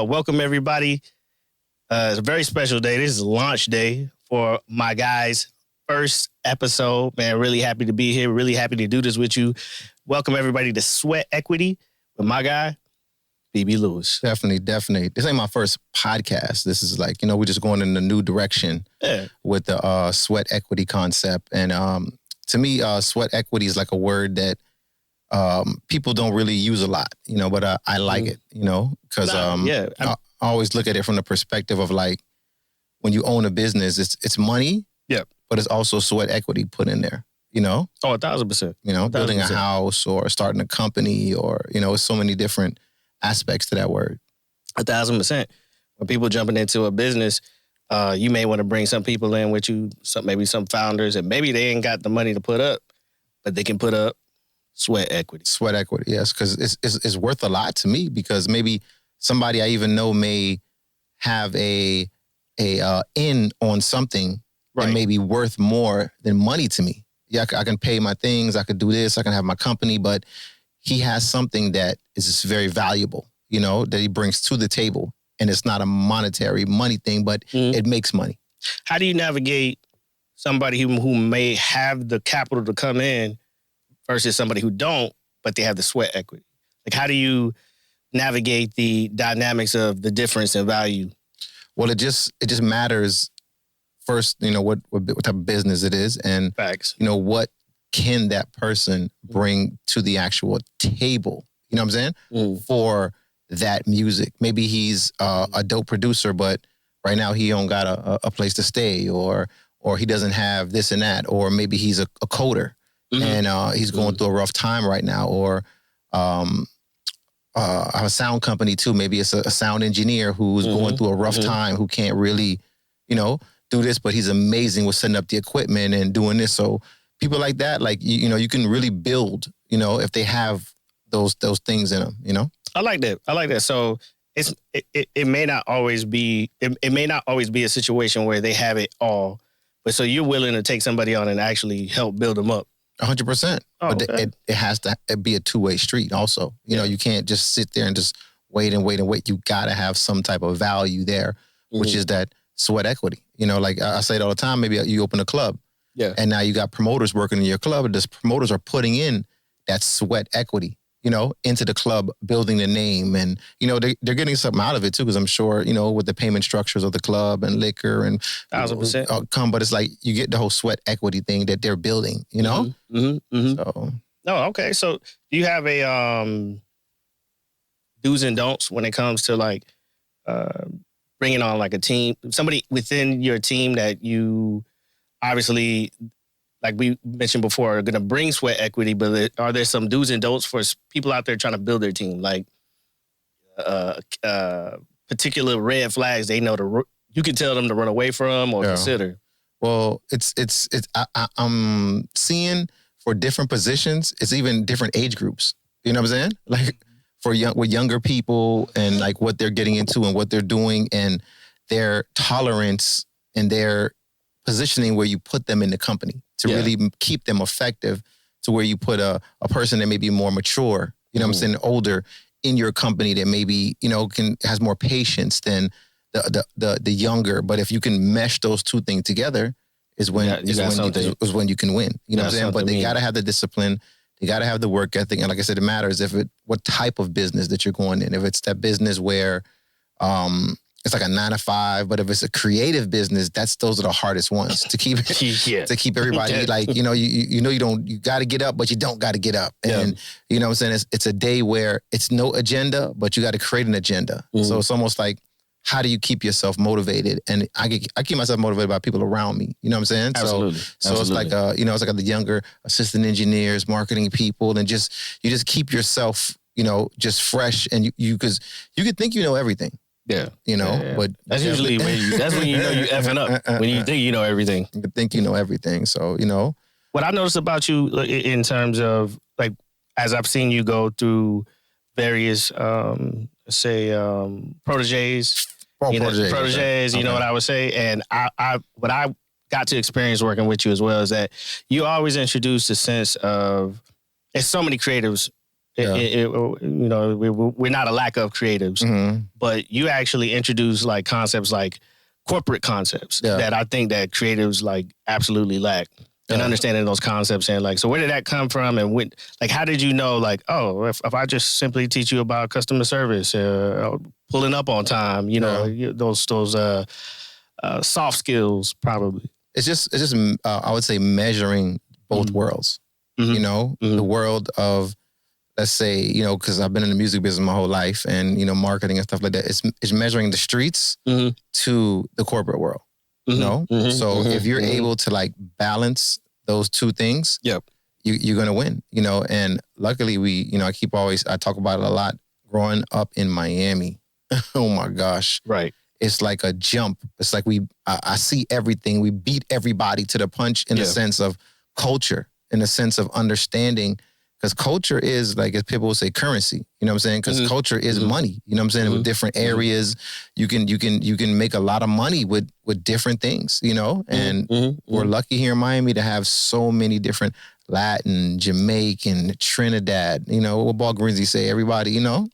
Welcome everybody. It's a very special day. This is launch day for my guys' first episode. Man, really happy to be here. Really happy to do this with you. Welcome everybody to Sweat Equity with my guy, Abebe Lewis. Definitely. This ain't my first podcast. This is like, we're just going in a new direction with the sweat equity concept. And to me, sweat equity is like a word that people don't really use a lot, but I like it, because I always look at it from the perspective of like, when you own a business, it's money, but it's also sweat equity put in there, Oh, 1,000%. Building a house or starting a company or, it's so many different aspects to that word. 1,000%. When people jumping into a business, you may want to bring some people in with you, maybe some founders, and maybe they ain't got the money to put up, but they can put up sweat equity. Sweat equity, yes, because it's worth a lot to me because maybe somebody I even know may have a in on something that may be worth more than money to me. Yeah, I can pay my things, I could do this, I can have my company, but he has something that is just very valuable, that he brings to the table. And it's not a monetary money thing, but it makes money. How do you navigate somebody who may have the capital to come in versus somebody who don't, but they have the sweat equity? Like, how do you navigate the dynamics of the difference in value? Well, it just matters first, what type of business it is, and facts. What can that person bring to the actual table? You know what I'm saying? For that music. Maybe he's a dope producer, but right now he don't got a place to stay, or he doesn't have this and that, or maybe he's a coder and he's going through a rough time right now, or I have a sound company too. Maybe it's a sound engineer who's going through a rough time, who can't really, do this, but he's amazing with setting up the equipment and doing this. So people like that, like, you can really build, if they have those things in them, I like that. So it may not always be a situation where they have it all, but so you're willing to take somebody on and actually help build them up. 100%. But it has to be a two-way street also. You can't just sit there and just wait. You got to have some type of value there, which is that sweat equity. Like I say it all the time, maybe you open a club. Yeah. And now you got promoters working in your club, and those promoters are putting in that sweat equity, into the club, building the name. And, they're getting something out of it too, because I'm sure, with the payment structures of the club and liquor and 1,000%. But it's like you get the whole sweat equity thing that they're building, So. No, okay. So do you have a do's and don'ts when it comes to like bringing on like a team, somebody within your team that you obviously, like we mentioned before, are going to bring sweat equity, but are there some do's and don'ts for people out there trying to build their team? Like particular red flags they know you can tell them to run away from or consider? Well, I'm seeing for different positions, it's even different age groups. You know what I'm saying? Like with younger people and like what they're getting into and what they're doing and their tolerance and their positioning where you put them in the company to really keep them effective, to where you put a person that may be more mature, what I'm saying, older in your company that maybe, has more patience than the younger. But if you can mesh those two things together is when you can win. You know what I'm saying? But they got to have the discipline. They got to have the work ethic. And like I said, it matters what type of business that you're going in. If it's that business where it's like a 9-to-5, but if it's a creative business, those are the hardest ones to keep to keep everybody like, you got to get up, but you don't got to get up. And you know what I'm saying? It's a day where it's no agenda, but you got to create an agenda. So it's almost like, how do you keep yourself motivated? And I keep myself motivated by people around me. You know what I'm saying? Absolutely. So it's like, it's like the younger assistant engineers, marketing people, and you just keep yourself, just fresh. And because you could think you know everything. Yeah. But that's usually when you effing up, when you think you know everything. You think you know everything. So, What I noticed about you in terms of like, as I've seen you go through various, proteges, proteges, you know what I would say? And what I got to experience working with you as well is that you always introduce a sense of, there's so many creatives Yeah. We're not a lack of creatives, but you actually introduce like concepts like corporate concepts that I think that creatives like absolutely lack. And understanding those concepts and like, so where did that come from? And when, like, how did you know, like, oh, if I just simply teach you about customer service, pulling up on time, those soft skills, probably. It's just I would say measuring both worlds. The world of, let's say, because I've been in the music business my whole life, and marketing and stuff like that. It's measuring the streets to the corporate world. So if you're able to like balance those two things, you're gonna win. And luckily I talk about it a lot. Growing up in Miami, oh my gosh, right? It's like a jump. It's like I see everything. We beat everybody to the punch in the sense of culture, in the sense of understanding. Because culture is, like, as people will say, currency. You know what I'm saying? Because culture is money. You know what I'm saying? With different areas, you can make a lot of money with different things. And we're lucky here in Miami to have so many different Latin, Jamaican, Trinidad. What Ball Greensy say? Everybody. No,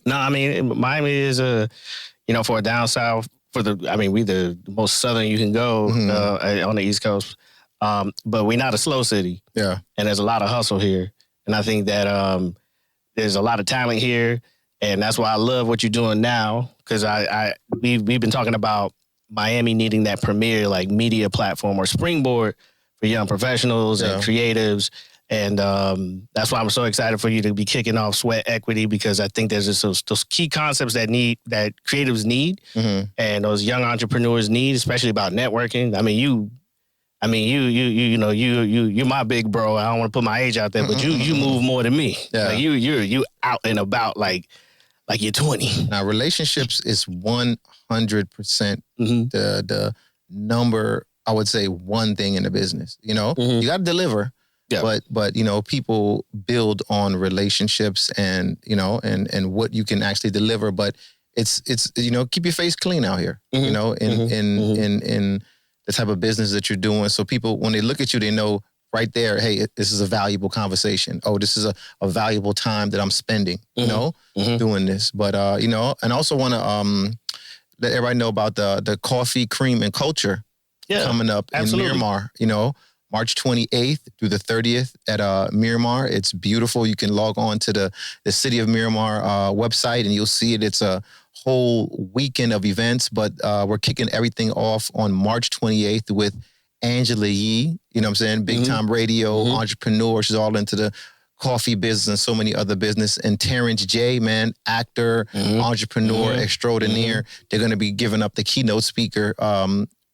I mean, Miami is for a down south. We the most southern you can go on the East Coast. But we're not a slow city. Yeah, and there's a lot of hustle here. And I think that there's a lot of talent here, and that's why I love what you're doing now. Because we've been talking about Miami needing that premier like media platform or springboard for young professionals and creatives, and that's why I'm so excited for you to be kicking off Sweat Equity, because I think there's just those key concepts that creatives need, and those young entrepreneurs need, especially about networking. You're my big bro. I don't want to put my age out there, but you move more than me. Yeah. Like you out and about like you're 20. Now, relationships is 100% the number, I would say, one thing in the business. You got to deliver, but people build on relationships and what you can actually deliver. But it's keep your face clean out here. In the type of business that you're doing. So people, when they look at you, they know right there, hey, this is a valuable conversation. Oh, this is a valuable time that I'm spending, doing this. But, and I also want to let everybody know about the coffee, cream, and culture coming up in Miramar, March 28th through the 30th at Miramar. It's beautiful. You can log on to the City of Miramar website and you'll see it. It's a whole weekend of events, but we're kicking everything off on March 28th with Angela Yee, big time radio entrepreneur. She's all into the coffee business and so many other business. And Terrence J, man, actor, entrepreneur, extraordinaire. They're going to be giving up the keynote speaker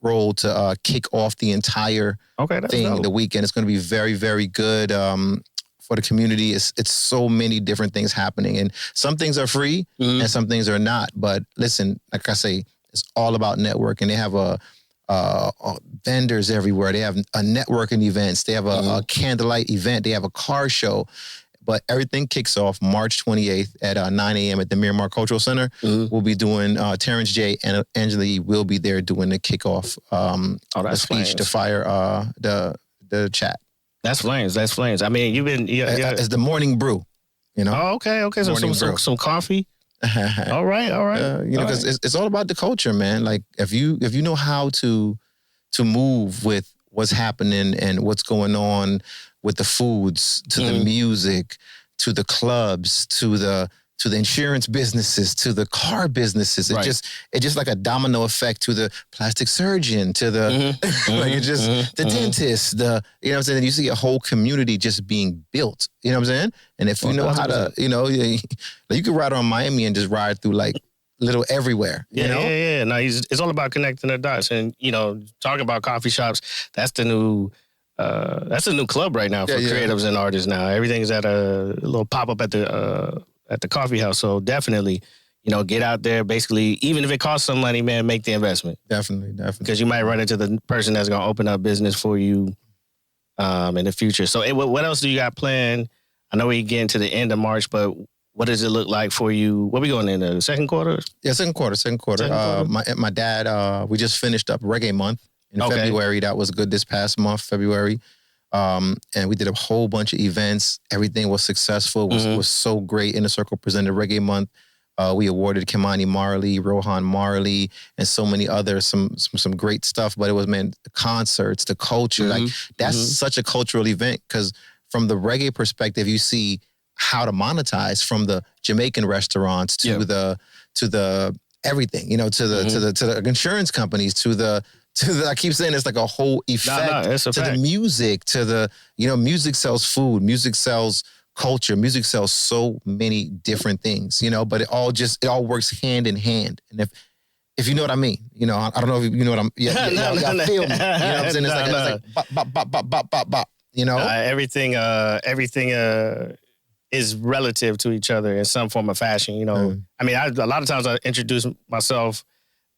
role to kick off the entire thing, the weekend. It's going to be very, very good. For the community, it's so many different things happening, and some things are free and some things are not. But listen, like I say, it's all about networking. They have vendors everywhere. They have a networking events. They have a candlelight event. They have a car show. But everything kicks off March 28th at 9 a.m. at the Miramar Cultural Center. We'll be doing Terrence J and Angela Yee will be there doing the kickoff, the speech to fire the chat. That's flames. I mean, you've been... It's the morning brew, Oh, okay. So some coffee. All right. Because it's all about the culture, man. Like, if you know how to move with what's happening and what's going on with the foods, to the music, to the clubs, to the insurance businesses, to the car businesses. It's just like a domino effect to the plastic surgeon, to the the dentist, you know what I'm saying? You see a whole community just being built. You know what I'm saying? And if you know how to, you can ride around Miami and just ride through like little everywhere. Yeah. No, it's all about connecting the dots. And talking about coffee shops, that's the new club right now for creatives and artists. Now everything's at a little pop up at the coffee house. So definitely, get out there. Basically, even if it costs some money, man, make the investment. Definitely. Because you might run into the person that's going to open up business for you in the future. So what else do you got planned? I know we get into the end of March, but what does it look like for you? What are we going in the second quarter? Yeah, second quarter. My dad, we just finished up Reggae Month in February. That was good this past month, February. And we did a whole bunch of events. Everything was successful. Was so great. Inner Circle presented Reggae Month. We awarded Kimani Marley, Rohan Marley, and so many others, some great stuff. But it was, man, the concerts, the culture. Like, that's such a cultural event, because from the reggae perspective, you see how to monetize, from the Jamaican restaurants to the everything, you know, to the insurance companies, to the I keep saying it's like a whole effect, to the music, to the, you know, music sells food, music sells culture, music sells so many different things, you know, but it all works hand in hand. And if you know what I mean, you know, I don't know if you know what I'm, y'all feel me, you know what I'm saying? It's like bop, bop, bop, bop, bop, bop, you know? Everything is relative to each other in some form of fashion, you know? I mean, a lot of times I introduce myself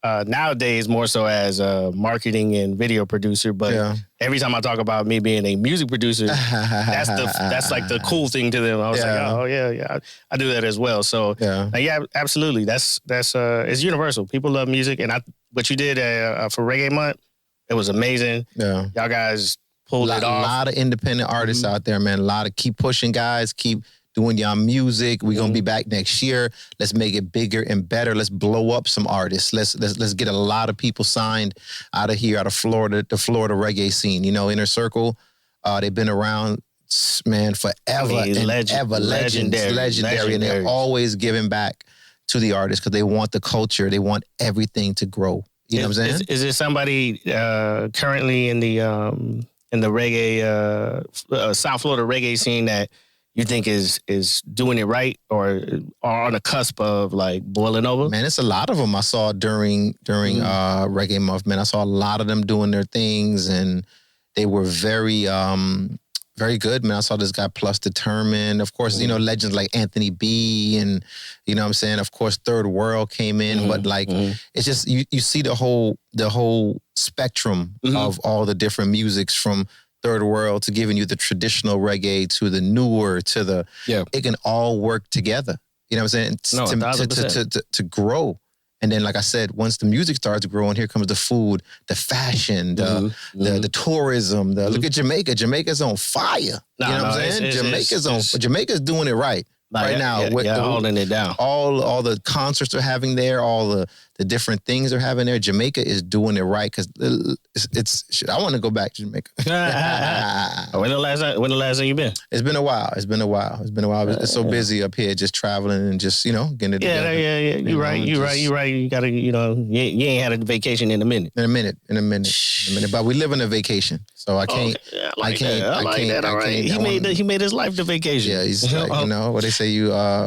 nowadays more so as a marketing and video producer, but every time I talk about me being a music producer, that's like the cool thing to them. I was like, oh yeah, I do that as well. So yeah, absolutely, that's it's universal. People love music, and what you did for Reggae Month, it was amazing. Yeah, y'all guys pulled it off. A lot of independent artists out there, man. A lot of keep pushing guys, keep doing y'all music. We're gonna be back next year. Let's make it bigger and better. Let's blow up some artists. Let's get a lot of people signed out of here, out of Florida, the Florida reggae scene. You know, Inner Circle, they've been around, man, forever legendary, and they're always giving back to the artists, because they want the culture, they want everything to grow. You know what I'm saying? Is there somebody currently in the reggae South Florida reggae scene that you think is doing it right, or are on the cusp of like boiling over? Man, it's a lot of them I saw during Reggae Month, man. I saw a lot of them doing their things, and they were very very good, man. I saw this guy Plus Determined. Of course, you know, legends like Anthony B, and you know what I'm saying? Of course, Third World came in, but like it's just you see the whole spectrum of all the different musics, from Third World to giving you the traditional reggae to the newer to the it can all work together. You know what I'm saying? To grow. And then, like I said, once the music starts growing, here comes the food, the fashion, the tourism. Look at Jamaica. Jamaica's on fire. You know what I'm saying? Jamaica's doing it right now. Holding it down. All the concerts they're having there, all the different things they're having there. Jamaica is doing it right, because it's shit. I want to go back to Jamaica. When the last time you been? It's been a while. It's so busy up here, just traveling and just, you know, getting it together. Yeah. You're right. You gotta, you know, you ain't had a vacation in a minute. In a minute. But we live in a vacation, so I can't. I can't. All right. He made his life the vacation. Yeah, he's like, you know what they say.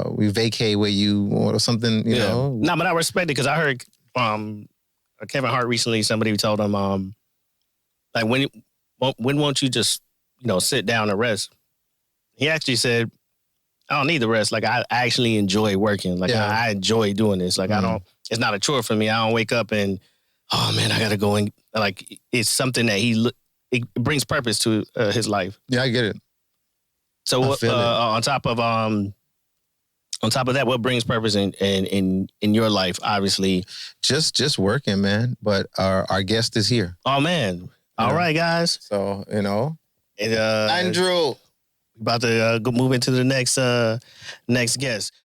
We vacate where you or something. You know. No, but I respect it, because I heard Kevin Hart recently. Somebody told him like when won't you just, you know, sit down and rest? He actually said, I don't need the rest. Like, I actually enjoy working. Like, I enjoy doing this. Like, it's not a chore for me. I don't wake up and, oh man, I gotta go and, like, it's something that it brings purpose to his life. Yeah, I get it. So on top of that, what brings purpose in your life? Obviously, just working, man. But our guest is here. Oh man! All right, guys. So you know, Andrew, about to go move into the next guest.